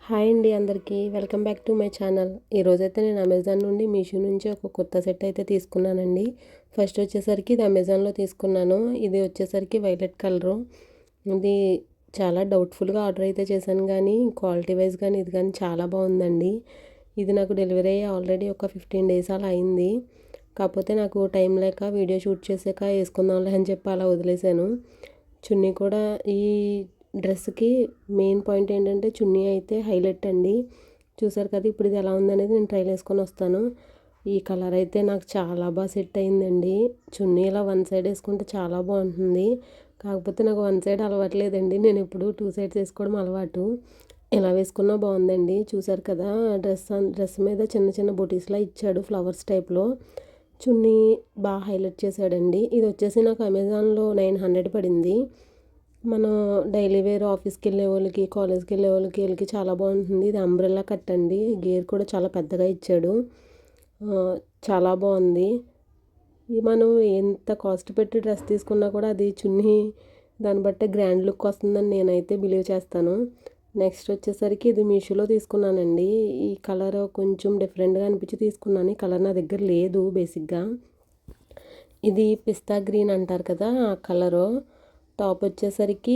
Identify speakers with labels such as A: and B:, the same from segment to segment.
A: Hi అండి అందరికీ welcome back to my channel. ఈరోజైతే నేను అమెజాన్ నుండి మీషో నుంచి ఒక కొత్త సెట్ అయితే తీసుకున్నానండి. ఫస్ట్ వచ్చేసరికి ఇది అమెజాన్లో తీసుకున్నాను. ఇది వచ్చేసరికి వైలెట్ కలరు. ఇది చాలా డౌట్ఫుల్గా ఆర్డర్ అయితే చేశాను, కానీ క్వాలిటీ వైజ్ కానీ ఇది కానీ చాలా బాగుందండి. ఇది నాకు డెలివరీ అయ్యి ఆల్రెడీ ఒక 15 డేస్ అలా అయింది. కాకపోతే నాకు టైం లేక వీడియో షూట్ చేసాక వేసుకుందాంలే అని చెప్పి అలా వదిలేశాను. చున్నీ కూడా ఈ డ్రెస్కి మెయిన్ పాయింట్ ఏంటంటే చున్నీ అయితే హైలైట్ అండి. చూసారు కదా, ఇప్పుడు ఇది ఎలా ఉందనేది నేను ట్రైల్ వేసుకొని వస్తాను. ఈ కలర్ అయితే నాకు చాలా బాగా సెట్ అయిందండి. చున్నీ ఇలా వన్ సైడ్ వేసుకుంటే చాలా బాగుంటుంది. కాకపోతే నాకు వన్ సైడ్ అలవాట్లేదండి, నేను ఎప్పుడు 2 సైడ్స్ వేసుకోవడం అలవాటు. ఎలా వేసుకున్నా బాగుందండి. చూసారు కదా, డ్రెస్ మీద చిన్న చిన్న బొటీస్లా ఇచ్చాడు ఫ్లవర్స్ టైప్లో. చున్నీ బాగా హైలైట్ చేశాడండి. ఇది వచ్చేసి నాకు అమెజాన్లో 900 పడింది. మనం డైలీ వేర్ ఆఫీస్కి వెళ్ళే వాళ్ళకి, కాలేజ్కి వెళ్ళే వాళ్ళకి వీళ్ళకి చాలా బాగుంటుంది. ఇది అంబ్రెల్లా కట్ అండి. గేర్ కూడా చాలా పెద్దగా ఇచ్చాడు. చాలా బాగుంది. మనం ఎంత కాస్ట్ పెట్టి డ్రెస్ తీసుకున్నా కూడా అది చున్నీ దాన్ని బట్టే గ్రాండ్ లుక్ వస్తుందని నేనైతే బిలీవ్ చేస్తాను. నెక్స్ట్ వచ్చేసరికి ఇది మీషోలో తీసుకున్నానండి. ఈ కలర్ కొంచెం డిఫరెంట్గా అనిపించి తీసుకున్నాను. ఈ కలర్ నా దగ్గర లేదు బేసిక్గా. ఇది పిస్తా గ్రీన్ అంటారు కదా, ఆ కలరు. టాప్ వచ్చేసరికి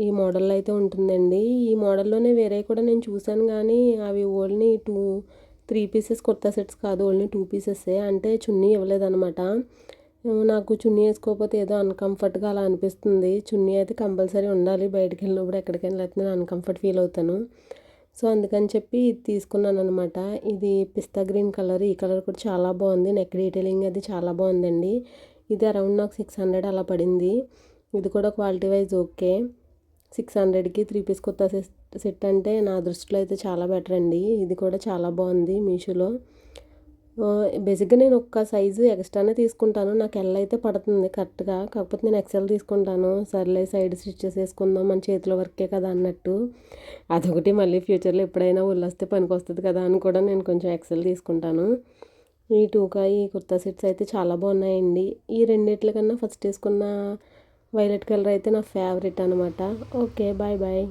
A: ఈ మోడల్లో అయితే ఉంటుందండి. ఈ మోడల్లోనే వేరే కూడా నేను చూశాను, కానీ అవి ఓన్లీ 3 పీసెస్ కుర్తా సెట్స్ కాదు, ఓన్లీ 2 పీసెస్సే. అంటే చున్నీ ఇవ్వలేదన్నమాట. నాకు చున్నీ వేసుకోకపోతే ఏదో అన్కంఫర్ట్గా అలా అనిపిస్తుంది. చున్నీ అయితే కంపల్సరీ ఉండాలి బయటికి వెళ్ళినప్పుడు, ఎక్కడికైనా, లేకపోతే నేను అన్కంఫర్ట్ ఫీల్ అవుతాను. సో అందుకని చెప్పి ఇది తీసుకున్నాను అనమాట. ఇది పిస్తా గ్రీన్ కలర్. ఈ కలర్ కూడా చాలా బాగుంది. నెక్ డీటెయిలింగ్ అది చాలా బాగుందండి. ఇది అరౌండ్ నాకు 600 అలా పడింది. ఇది కూడా క్వాలిటీ వైజ్ ఓకే. 600కి 3 పీస్ కొత్త సెట్ అంటే నా దృష్టిలో అయితే చాలా బెటర్ అండి. ఇది కూడా చాలా బాగుంది మీషోలో. బేసిక్గా నేను ఒక్క సైజు ఎక్స్ట్రానే తీసుకుంటాను. నాకు ఎల్ అయితే పడుతుంది కరెక్ట్గా. కాకపోతే నేను ఎక్సెల్ తీసుకుంటాను. సర్లే సైడ్ స్టిచ్చెస్ వేసుకుందాం, మన చేతిలో వర్కే కదా అన్నట్టు. అదొకటి, మళ్ళీ ఫ్యూచర్లో ఎప్పుడైనా వస్తే పనికి వస్తుంది కదా అని కూడా నేను కొంచెం ఎక్సెల్ తీసుకుంటాను. ఈ కుర్తా సెట్స్ అయితే చాలా బాగున్నాయండి. ఈ రెండిట్ల కన్నా ఫస్ట్ వేసుకున్న వైలెట్ కలర్ అయితే నా ఫేవరెట్ అనమాట. Okay, bye bye.